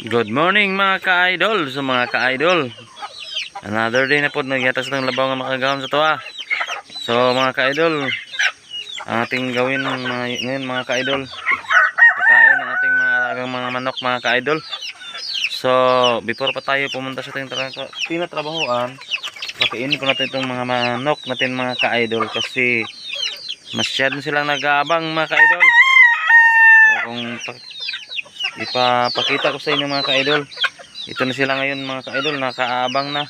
Good morning mga ka-idol. So mga ka-idol, another day na po nagyatas ng labaw nga makagawon sa tuwa. So mga ka-idol, ang ating gawin ngayon mga ka-idol, pagkain ng ating mga alagang mga manok mga ka-idol. So before pa tayo pumunta sa ating tinatrabahoan, pakainin ko natin itong mga manok natin mga ka-idol kasi masyado silang nag-aabang mga ka-idol. So kung ipapakita ko sa inyo mga ka-idol, ito na sila ngayon mga ka-idol, nakaabang na.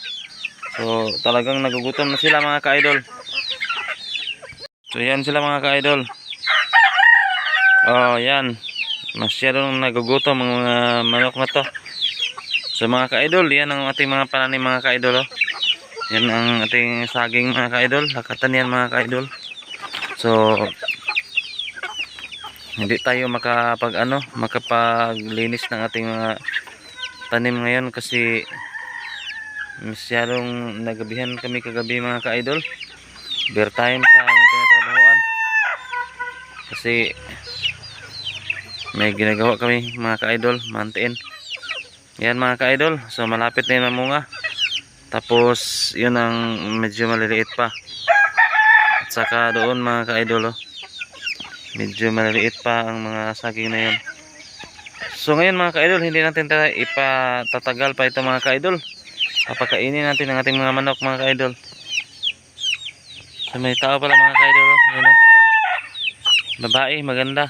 So talagang nagugutom na sila mga ka-idol. So yan sila mga ka-idol. Oh yan, masyadong nagugutom ang mga manok na to. So mga ka-idol, yan ang ating mga pananim mga ka-idol. Yan ang ating saging mga ka-idol, hakatan yan mga ka-idol. So hindi tayo makapaglinis ng ating mga tanim ngayon kasi masyadong nagabihan kami kagabi mga ka-idol. Overtime sa aming tinatrabahoan kasi may ginagawa kami mga ka-idol, mantiin. Yan mga ka-idol, so malapit na yung mamunga. Tapos yun ang medyo maliliit pa. At saka doon mga ka-idol, medyo maliliit pa ang mga saging na yun. So ngayon mga ka-idol, hindi natin ipatatagal pa ito mga ka-idol. Papakainin natin ang ating mga manok mga ka-idol. So may tao pala mga ka-idol. Yun, babae, maganda.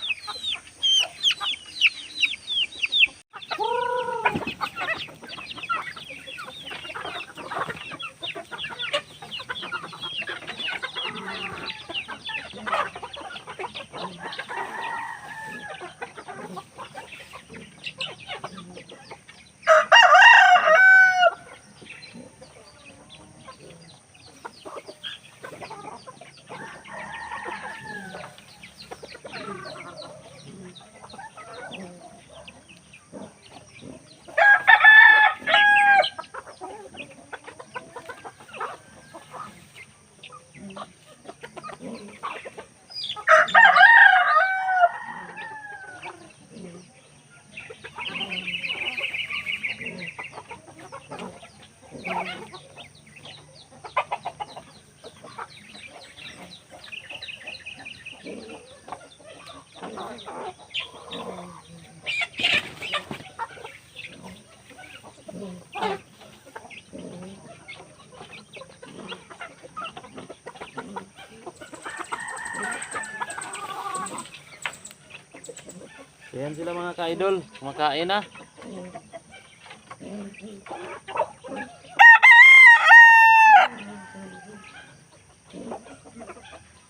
Ayan sila mga ka-idol, kumakain na.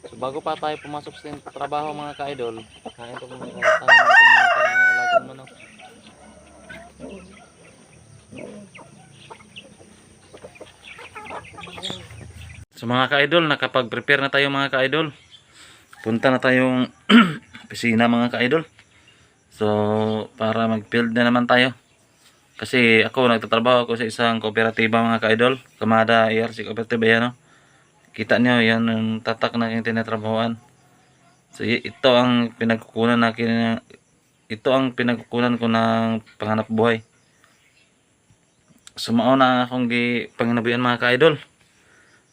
So bago pa tayo pumasok sa trabaho mga ka-idol, kain po muna tayo natin mga alagang manok. So mga ka-idol, nakapag-prepare na tayo mga ka-idol. Punta na tayong opisina mga ka-idol. So para mag-build na naman tayo. Kasi ako nagtatrabaho ako sa isang kooperatiba mga ka-idol, Kamada ERC Cooperative yan, no? Kita nyo yan ang tatak na aking tinatrabahoan. So ito ang pinagkukunan ko ng panghanap buhay. So mauna akong panginabuyan mga ka-idol.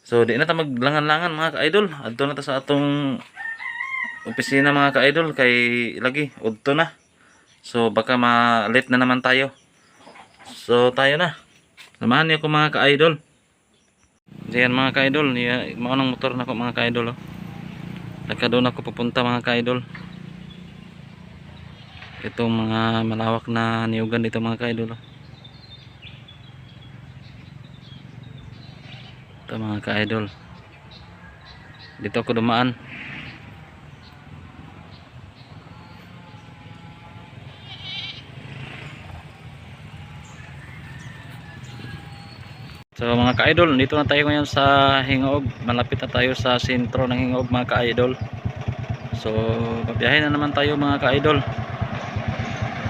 So di na ta maglangan-langan mga ka-idol. Adto na ta sa atong opisina mga ka-idol kay lagi udto na. So baka ma-late na naman tayo. So tayo na. Samahan niyo ko mga ka-idol. Diyan mga ka-idol, maunang motor na ko mga ka-idol. Doon ako pupunta mga ka-idol. Itong mga malawak na niyugan dito mga ka-idol. Ito mga ka-idol. Dito ako dumaan. So mga ka-idol, dito na tayo ngayon sa Hingog. Malapit na tayo sa sentro ng Hingog mga ka-idol. So pabiyahe na naman tayo mga ka-idol.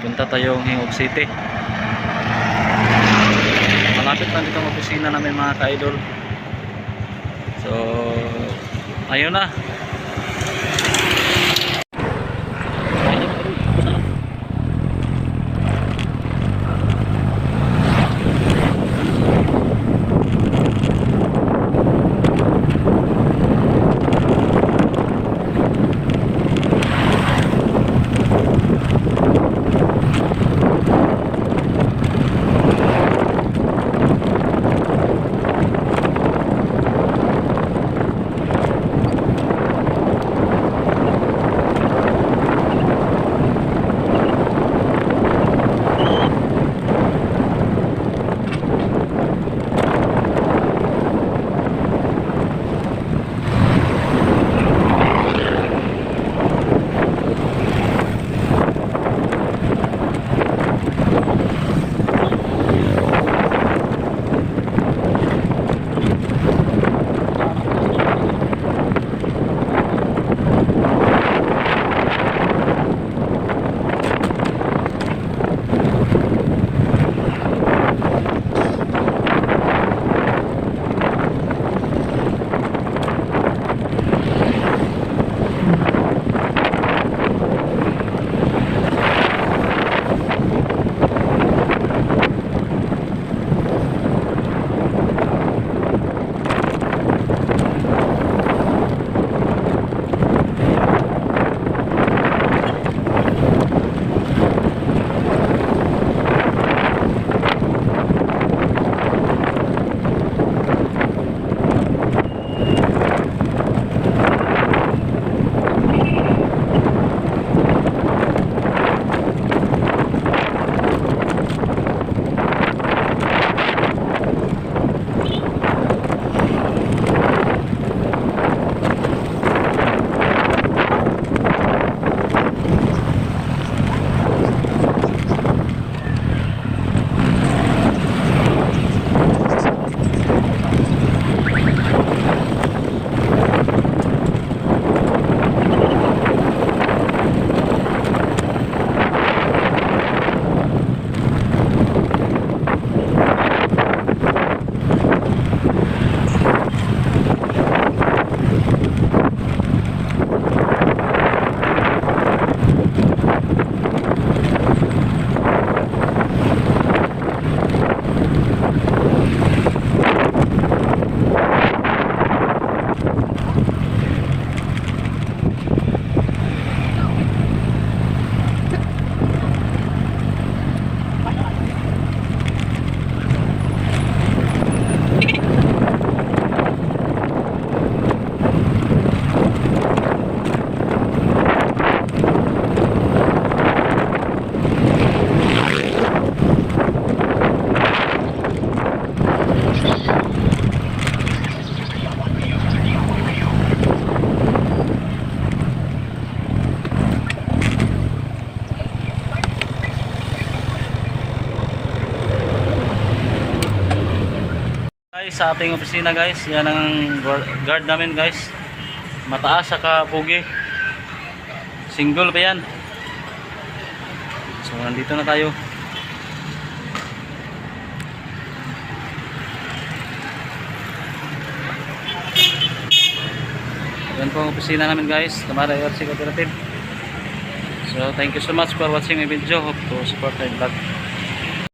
Punta tayong Hingog City. Malapit na dito ang opisina namin mga ka-idol. So ayun na. guys sa ating opisina guys. Yan ang guard namin guys. Mataas saka pugi. Single pa yan. So nandito na tayo. Yan po ang opisina namin guys. Tamara ARC Cooperative. So thank you so much for watching my video. Hope to support my vlog.